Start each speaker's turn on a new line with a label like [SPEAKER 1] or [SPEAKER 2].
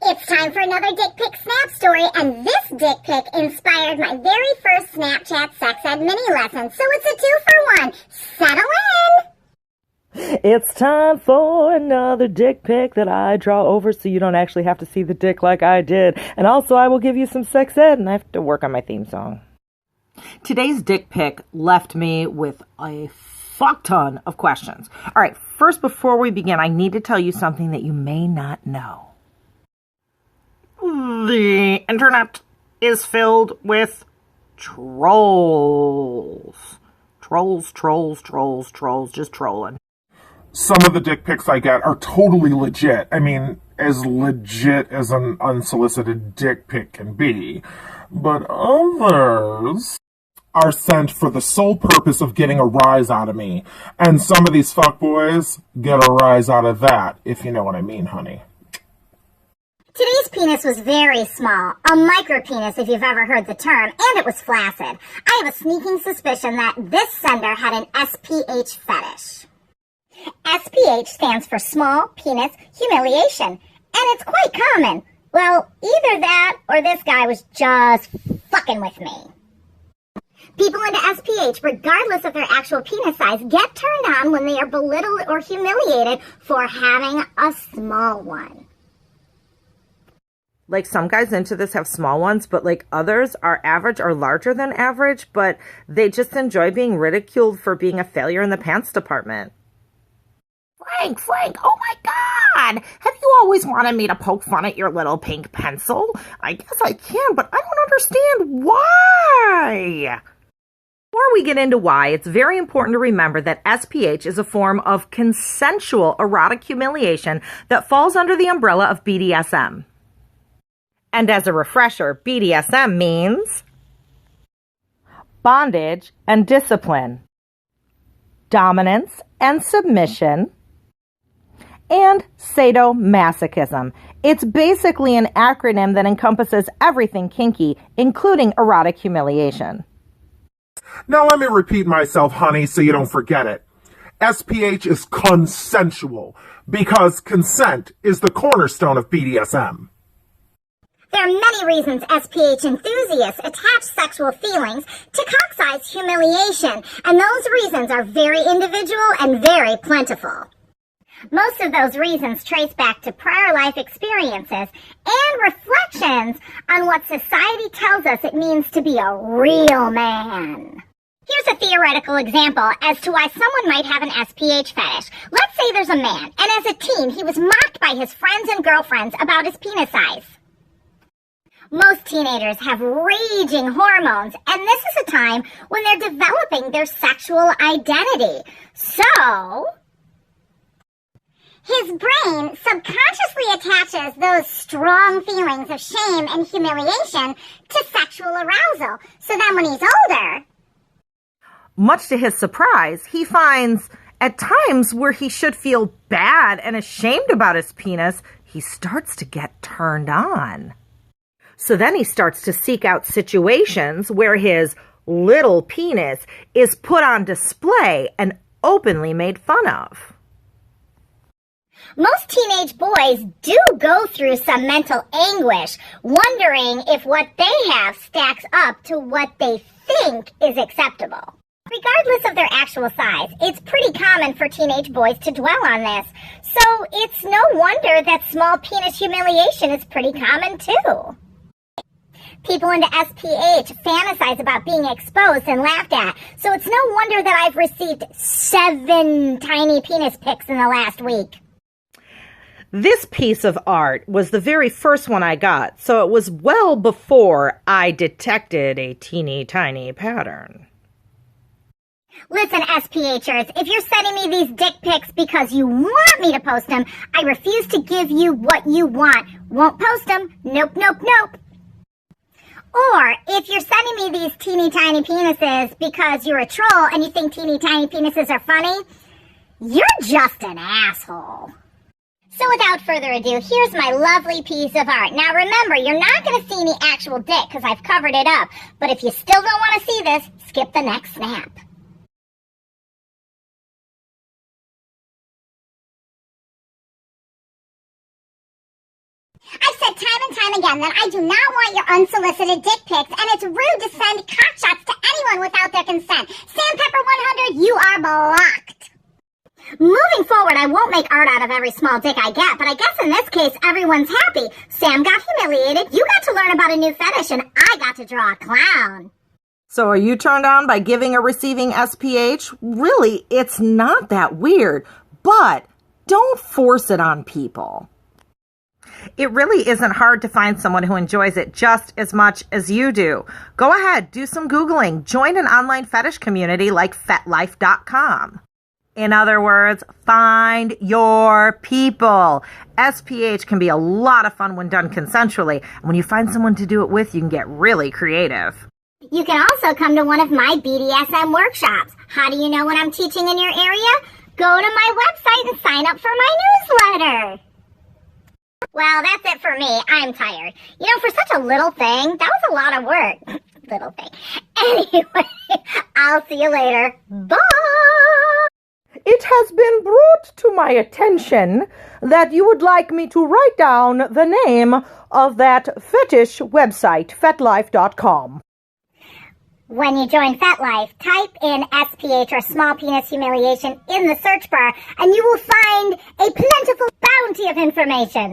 [SPEAKER 1] It's time for another dick pic snap story, and this dick pic inspired my very first Snapchat sex ed mini lesson, so it's a 2-for-1. Settle in!
[SPEAKER 2] It's time for another dick pic that I draw over so you don't actually have to see the dick like I did. And also I will give you some sex ed, and I have to work on my theme song. Today's dick pic left me with a fuck ton of questions. All right, first, before we begin, I need to tell you something that you may not know. The internet is filled with trolls. Trolls, just trolling.
[SPEAKER 3] Some of the dick pics I get are totally legit. I mean, as legit as an unsolicited dick pic can be. But others are sent for the sole purpose of getting a rise out of me. And some of these fuckboys get a rise out of that, if you know what I mean, honey.
[SPEAKER 1] Today's penis was very small, a micropenis if you've ever heard the term, and it was flaccid. I have a sneaking suspicion that this sender had an SPH fetish. SPH stands for Small Penis Humiliation, and it's quite common. Well, either that or this guy was just fucking with me. People into SPH, regardless of their actual penis size, get turned on when they are belittled or humiliated for having a small one.
[SPEAKER 2] Like, some guys into this have small ones, but like others are average or larger than average, but they just enjoy being ridiculed for being a failure in the pants department. Frank, oh my God! Have you always wanted me to poke fun at your little pink pencil? I guess I can, but I don't understand why. Before we get into why, it's very important to remember that SPH is a form of consensual erotic humiliation that falls under the umbrella of BDSM. And as a refresher, BDSM means bondage and discipline, dominance and submission, and sadomasochism. It's basically an acronym that encompasses everything kinky, including erotic humiliation.
[SPEAKER 3] Now let me repeat myself, honey, so you don't forget it. SPH is consensual, because consent is the cornerstone of BDSM.
[SPEAKER 1] There are many reasons SPH enthusiasts attach sexual feelings to cock-sized humiliation, and those reasons are very individual and very plentiful. Most of those reasons trace back to prior life experiences and reflections on what society tells us it means to be a real man. Here's a theoretical example as to why someone might have an SPH fetish. Let's say there's a man, and as a teen he was mocked by his friends and girlfriends about his penis size. Most teenagers have raging hormones, and this is a time when they're developing their sexual identity. So his brain subconsciously attaches those strong feelings of shame and humiliation to sexual arousal. So then when he's older,
[SPEAKER 2] much to his surprise, he finds at times where he should feel bad and ashamed about his penis, he starts to get turned on. So then he starts to seek out situations where his little penis is put on display and openly made fun of.
[SPEAKER 1] Most teenage boys do go through some mental anguish, wondering if what they have stacks up to what they think is acceptable. Regardless of their actual size, it's pretty common for teenage boys to dwell on this. So it's no wonder that small penis humiliation is pretty common too. People into SPH fantasize about being exposed and laughed at, so it's no wonder that I've received 7 tiny penis pics in the last week.
[SPEAKER 2] This piece of art was the very first one I got, so it was well before I detected a teeny tiny pattern.
[SPEAKER 1] Listen, SPHers, if you're sending me these dick pics because you want me to post them, I refuse to give you what you want. Won't post them. Nope. Or if you're sending me these teeny tiny penises because you're a troll and you think teeny tiny penises are funny, you're just an asshole. So without further ado, here's my lovely piece of art. Now remember, you're not going to see any actual dick because I've covered it up. But if you still don't want to see this, skip the next snap. I've said time again that I do not want your unsolicited dick pics, and it's rude to send cock shots to anyone without their consent. Sandpepper 100, you are blocked. Moving forward, I won't make art out of every small dick I get, but I guess in this case, everyone's happy. Sam got humiliated, you got to learn about a new fetish, and I got to draw a clown.
[SPEAKER 2] So are you turned on by giving or receiving SPH? Really, it's not that weird, but don't force it on people. It really isn't hard to find someone who enjoys it just as much as you do. Go ahead, do some Googling. Join an online fetish community like FetLife.com. In other words, find your people. SPH can be a lot of fun when done consensually. And when you find someone to do it with, you can get really creative.
[SPEAKER 1] You can also come to one of my BDSM workshops. How do you know when I'm teaching in your area? Go to my website and sign up for my newsletter. Well, that's it for me. I'm tired. You know, for such a little thing, that was a lot of work. Little thing. Anyway, I'll see you later. Bye!
[SPEAKER 2] It has been brought to my attention that you would like me to write down the name of that fetish website, FetLife.com.
[SPEAKER 1] When you join FetLife, type in SPH or small penis humiliation in the search bar, and you will find a plentiful bounty of information.